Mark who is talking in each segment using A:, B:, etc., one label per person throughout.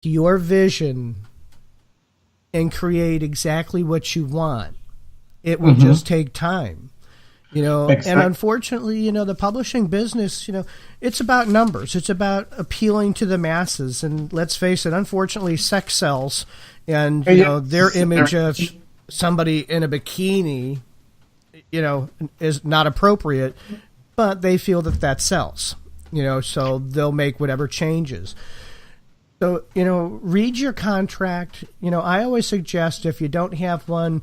A: your vision and create exactly what you want. It will just take time. And unfortunately, the publishing business, it's about numbers. It's about appealing to the masses. And let's face it, unfortunately, sex sells. And, their image of somebody in a bikini, is not appropriate, but they feel that sells, so they'll make whatever changes. So, read your contract. I always suggest if you don't have one,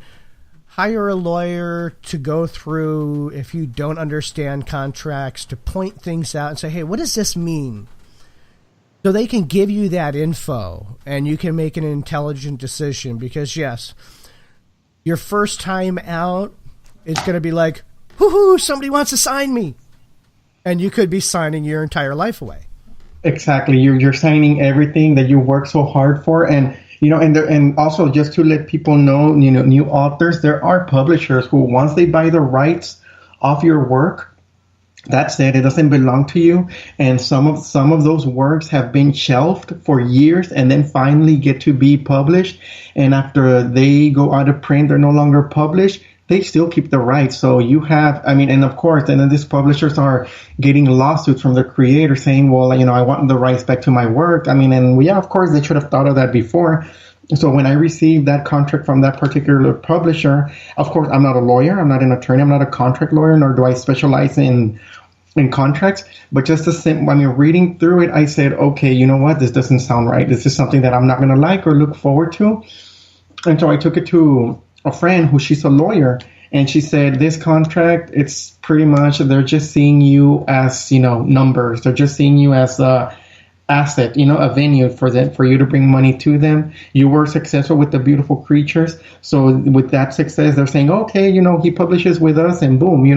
A: hire a lawyer to go through, if you don't understand contracts, to point things out and say, hey, what does this mean? So they can give you that info and you can make an intelligent decision. Because, yes, your first time out is going to be like, whoo-hoo, somebody wants to sign me. And you could be signing your entire life away.
B: Exactly. You're signing everything that you work so hard for. And and also just to let people know, new authors, there are publishers who, once they buy the rights of your work, that's it. It doesn't belong to you. And some of those works have been shelved for years and then finally get to be published. And after they go out of print, they're no longer published. They still keep the rights. So you have, and of course, and then these publishers are getting lawsuits from the creator saying, well, I want the rights back to my work. Of course, they should have thought of that before. So when I received that contract from that particular publisher, of course, I'm not a lawyer. I'm not an attorney. I'm not a contract lawyer, nor do I specialize in contracts. But just reading through it, I said, okay, you know what? This doesn't sound right. This is something that I'm not going to like or look forward to. And so I took it to a friend who she's a lawyer, and she said this contract, it's pretty much, they're just seeing you as numbers. They're just seeing you as a asset, a venue for you to bring money to them. You were successful with the beautiful creatures, so with that success, they're saying, okay, he publishes with us, and boom, we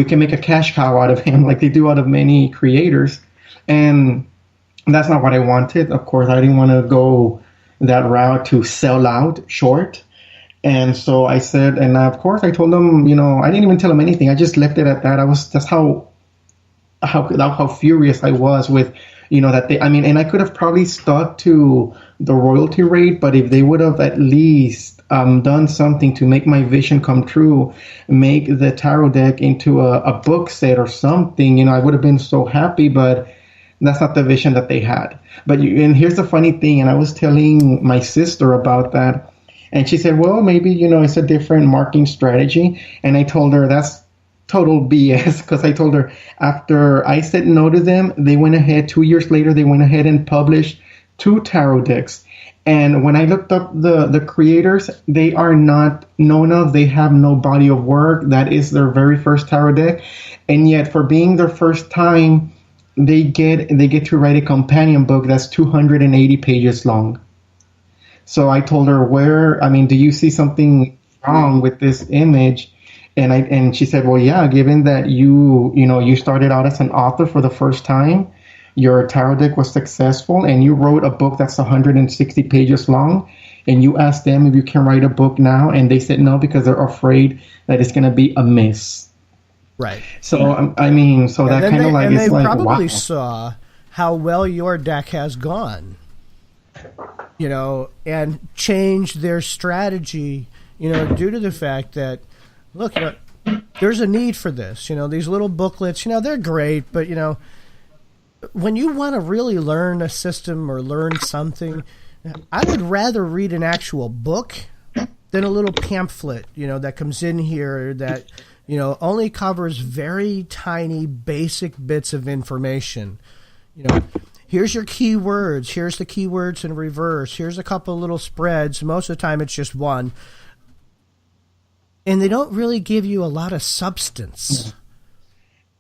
B: can make a cash cow out of him, like they do out of many creators. And that's not what I wanted. Of course, I didn't want to go that route to sell out short. And so I said, and of course I told them, I didn't even tell them anything. I just left it at that. That's how furious I was with, that they, and I could have probably stuck to the royalty rate, but if they would have at least done something to make my vision come true, make the tarot deck into a book set or something, I would have been so happy, but that's not the vision that they had. And here's the funny thing, and I was telling my sister about that, and she said, well, maybe, it's a different marketing strategy. And I told her that's total BS, because I told her after I said no to them, they went ahead 2 years later, they went ahead and published 2 tarot decks. And when I looked up the creators, they are not known of, they have no body of work. That is their very first tarot deck. And yet for being their first time, they get to write a companion book that's 280 pages long. So I told her, do you see something wrong with this image? And she said, well, yeah, given that you started out as an author for the first time, your tarot deck was successful, and you wrote a book that's 160 pages long, and you asked them if you can write a book now, and they said no because they're afraid that it's going to be a miss.
A: Right.
B: So, that kind of like, it's like, wow. And they probably
A: saw how well your deck has gone. And change their strategy, due to the fact that, look, there's a need for this. These little booklets, they're great, but, when you want to really learn a system or learn something, I would rather read an actual book than a little pamphlet, that comes in here that, only covers very tiny, basic bits of information. Here's your keywords. Here's the keywords in reverse. Here's a couple little spreads. Most of the time, it's just one. And they don't really give you a lot of substance.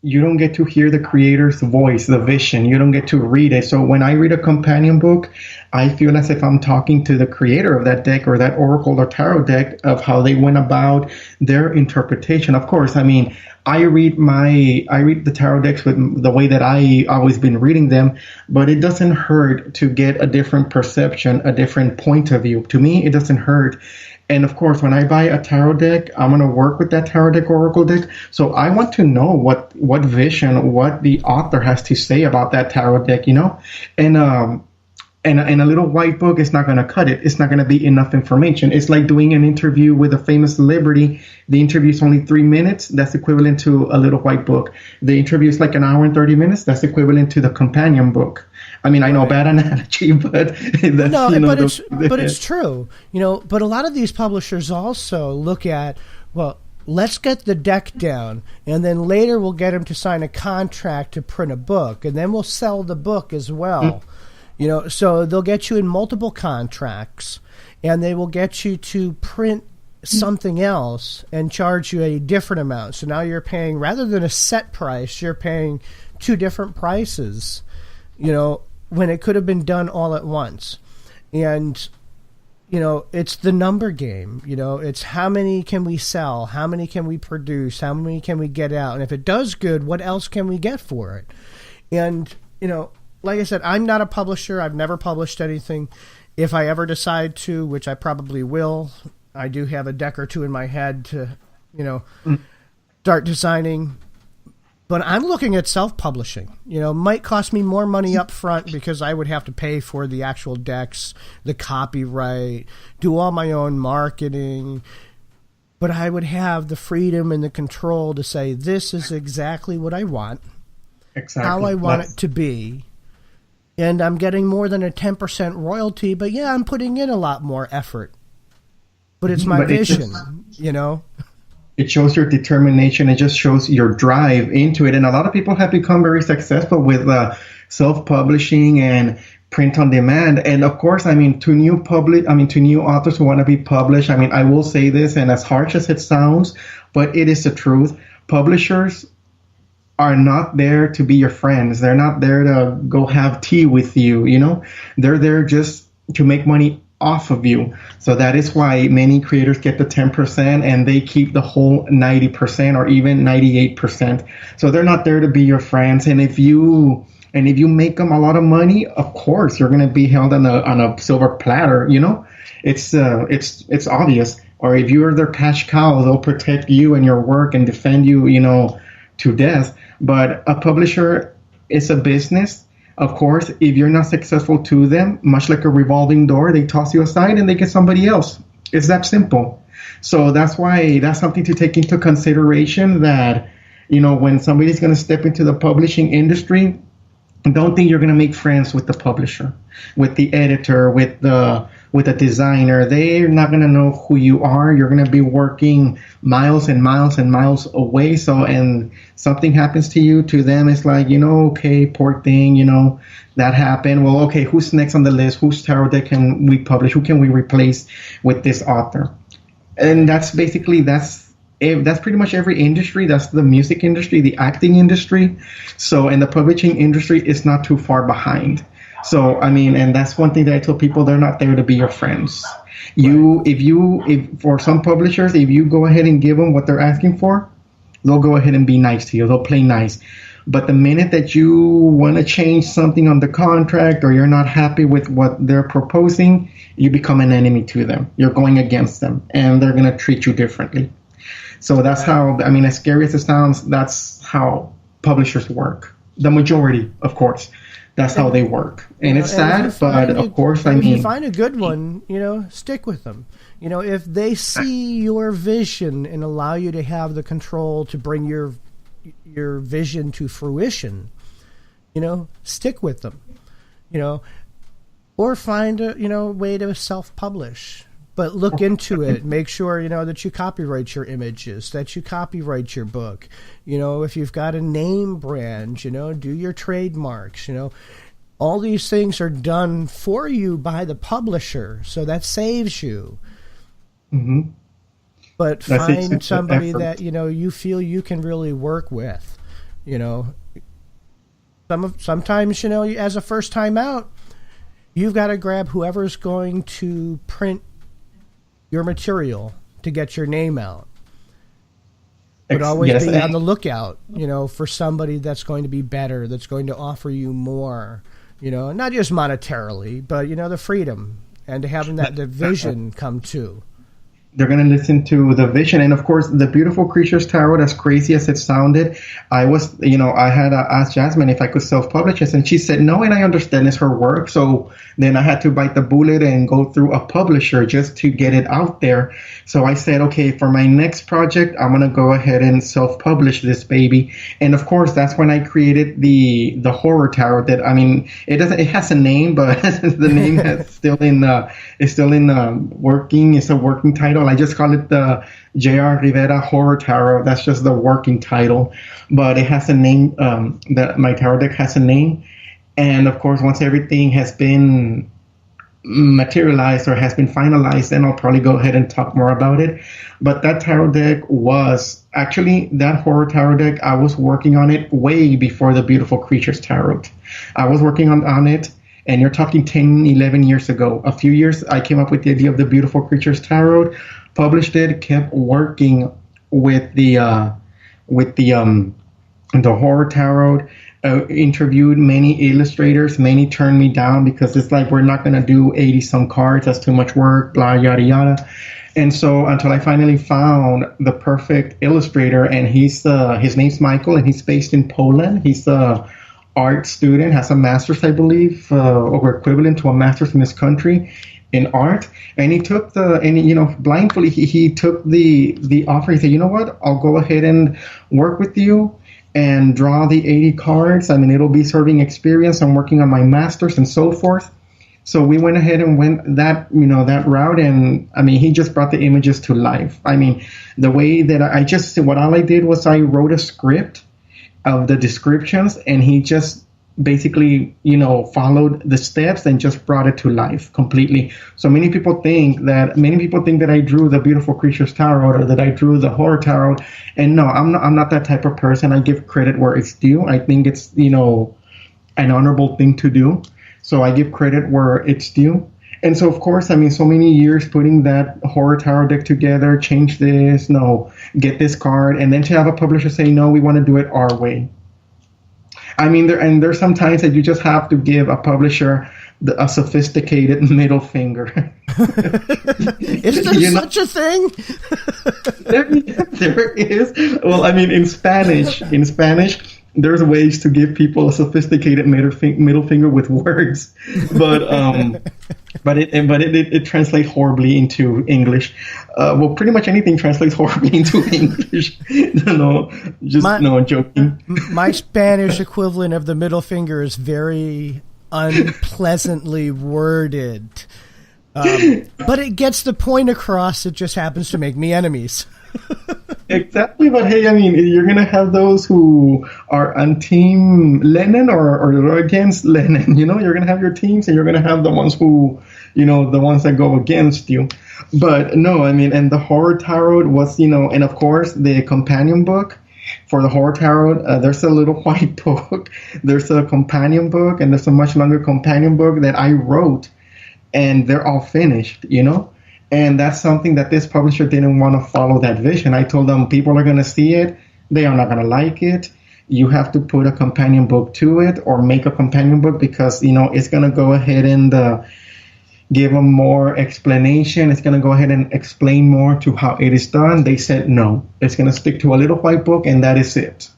B: You don't get to hear the creator's voice, the vision. You don't get to read it. So when I read a companion book, I feel as if I'm talking to the creator of that deck or that oracle or tarot deck of how they went about their interpretation. Of course, I read the tarot decks with the way that I always been reading them, but it doesn't hurt to get a different perception, a different point of view. To me, it doesn't hurt. And of course, when I buy a tarot deck, I'm going to work with that tarot deck, oracle deck. So I want to know what vision, what the author has to say about that tarot deck, And And a little white book is not going to cut it. It's not going to be enough information. It's like doing an interview with a famous celebrity. The interview is only 3 minutes. That's equivalent to a little white book. The interview is like an hour and 30 minutes. That's equivalent to the companion book. I mean, I know, bad analogy, but that's,
A: no, but it's true. But a lot of these publishers also look at, well, let's get the deck down, and then later we'll get them to sign a contract to print a book, and then we'll sell the book as well. So they'll get you in multiple contracts, and they will get you to print something else and charge you a different amount. So now you're paying, rather than a set price, you're paying 2 different prices, when it could have been done all at once. And, it's the number game. It's how many can we sell? How many can we produce? How many can we get out? And if it does good, what else can we get for it? And, like I said, I'm not a publisher. I've never published anything. If I ever decide to, which I probably will, I do have a deck or 2 in my head to, start designing. But I'm looking at self-publishing. Might cost me more money up front because I would have to pay for the actual decks, the copyright, do all my own marketing. But I would have the freedom and the control to say, this is exactly what I want, how I want it to be. And I'm getting more than a 10% royalty, but yeah, I'm putting in a lot more effort. But it's my vision, It shows your determination. It just shows your drive into it. And a lot of people have become very successful with self-publishing and print on demand. And of course, to new authors who want to be published, I will say this, and as harsh as it sounds, but it is the truth. Publishers are not there to be your friends. They're not there to go have tea with you, They're there just to make money off of you. So that is why many creators get the 10% and they keep the whole 90% or even 98%. So they're not there to be your friends. And if you make them a lot of money, of course you're going to be held on a silver platter. It's obvious. Or if you're their cash cow, they'll protect you and your work and defend you, to death. But a publisher is a business. Of course, if you're not successful to them, much like a revolving door, they toss you aside and they get somebody else. It's that simple. So that's why that's something to take into consideration, that, when somebody's going to step into the publishing industry, don't think you're going to make friends with the publisher, with the editor, with the designer. They're not going to know who you are. You're going to be working miles and miles and miles away. So, and something happens to them, it's like, okay, poor thing, that happened. Well, okay, who's next on the list? Whose tarot deck can we publish? Who can we replace with this author? And that's pretty much every industry. That's the music industry, the acting industry. So, and the publishing industry is not too far behind. So, and that's one thing that I tell people, they're not there to be your friends. If for some publishers, if you go ahead and give them what they're asking for, they'll go ahead and be nice to you. They'll play nice. But the minute that you want to change something on the contract, or you're not happy with what they're proposing, you become an enemy to them. You're going against them, and they're going to treat you differently. So that's how, as scary as it sounds, that's how publishers work. The majority, of course. That's how they work. And it's sad, but of course, if you find a good one, stick with them. If they see your vision and allow you to have the control to bring your vision to fruition, stick with them, or find a way to self-publish. But look into it. Make sure, that you copyright your images, that you copyright your book. If you've got a name brand, do your trademarks, All these things are done for you by the publisher, so that saves you. Mm-hmm. But find somebody that, you feel you can really work with. Sometimes, as a first time out, you've got to grab whoever's going to print your material to get your name out. But always be on the lookout, for somebody that's going to be better, that's going to offer you more, not just monetarily, but, the freedom and to having that vision come to.
B: They're going to listen to the vision. And of course, the Beautiful Creatures Tarot, as crazy as it sounded, I had asked Jasmine if I could self-publish it. And she said no, and I understand it's her work. So then I had to bite the bullet and go through a publisher just to get it out there. So I said, okay, for my next project, I'm going to go ahead and self-publish this baby. And of course, that's when I created the horror tarot. It has a name, but the name is still in working. It's a working title. I just call it the j-r-rivera Horror Tarot. That's just the working title, but it has a name. That my tarot deck has a name, and of course, once everything has been materialized or has been finalized, then I'll probably go ahead and talk more about it. But that tarot deck was actually that horror tarot deck. I was working on it way before the Beautiful Creatures Tarot. I was working on it. And you're talking 10, 11 years ago. A few years, I came up with the idea of the Beautiful Creatures Tarot, published it, kept working with the horror tarot, interviewed many illustrators. Many turned me down because it's like, we're not going to do 80-some cards. That's too much work, blah, yada, yada. And so until I finally found the perfect illustrator, and his name's Michael, and he's based in Poland. He's a art student, has a master's, I believe, or equivalent to a master's in this country in art. And he took blindly, he took the offer. He said, you know what, I'll go ahead and work with you and draw the 80 cards. I mean, it'll be serving experience. I'm working on my master's and so forth. So we went ahead and went that route. And I mean, he just brought the images to life. I mean, the way that all I did was I wrote a script of the descriptions, and he just basically, followed the steps and just brought it to life completely. So many people think that I drew the Beautiful Creatures Tarot or that I drew the Horror Tarot, and no, I'm not that type of person. I give credit where it's due. I think it's an honorable thing to do. So I give credit where it's due. And so, of course, I mean, so many years putting that horror tarot deck together, change this, no, get this card, and then to have a publisher say, no, we want to do it our way. I mean, there's some times that you just have to give a publisher a sophisticated middle finger.
A: Is there such a thing?
B: There is. Well, I mean, in Spanish, there's ways to give people a sophisticated middle finger with words, but it translates horribly into English. Well, pretty much anything translates horribly into English. Joking.
A: My Spanish equivalent of the middle finger is very unpleasantly worded, but it gets the point across. It just happens to make me enemies.
B: Exactly, but hey, I mean, you're going to have those who are on team Lenin or against Lenin. You're going to have your teams, and you're going to have the ones who, the ones that go against you. But no, I mean, and the Horror Tarot was, and of course, the companion book for the Horror Tarot, there's a little white book, there's a companion book, and there's a much longer companion book that I wrote, and they're all finished, And that's something that this publisher didn't want to follow that vision. I told them people are going to see it. They are not going to like it. You have to put a companion book to it or make a companion book because, it's going to go ahead and give them more explanation. It's going to go ahead and explain more to how it is done. They said, no, it's going to stick to a little white book and that is it.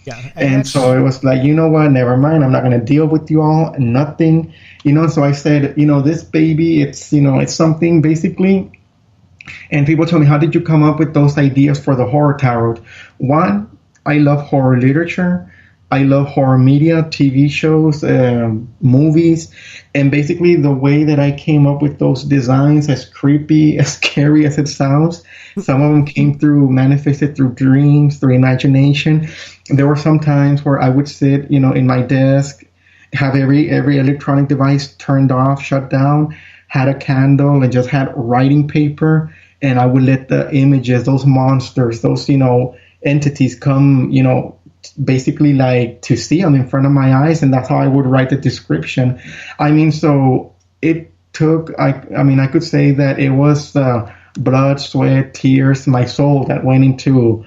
A: Yeah,
B: and so it was like, you know what, never mind. I'm not going to deal with you all, nothing. So I said, this baby, it's, it's something basically. And people told me, how did you come up with those ideas for the Horror Tarot? One, I love horror literature. I love horror media, TV shows, movies. And basically the way that I came up with those designs, as creepy, as scary as it sounds, some of them manifested through dreams, through imagination. There were some times where I would sit, in my desk, have every electronic device turned off, shut down, had a candle, and just had writing paper. And I would let the images, those monsters, those, entities come, basically like to see them in front of my eyes. And that's how I would write the description. I mean, so it took, I could say that it was blood, sweat, tears, my soul that went into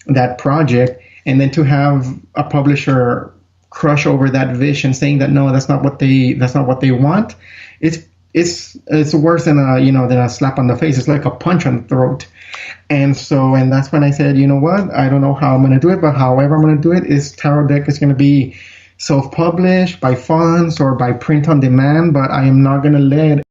B: that project. And then to have a publisher crush over that vision, saying that no, that's not what they want. It's it's worse than a slap on the face. It's like a punch on the throat. And that's when I said, you know what? I don't know how I'm going to do it, but however I'm going to do it is Tarot Deck is going to be self-published by funds or by print on demand, but I am not going to let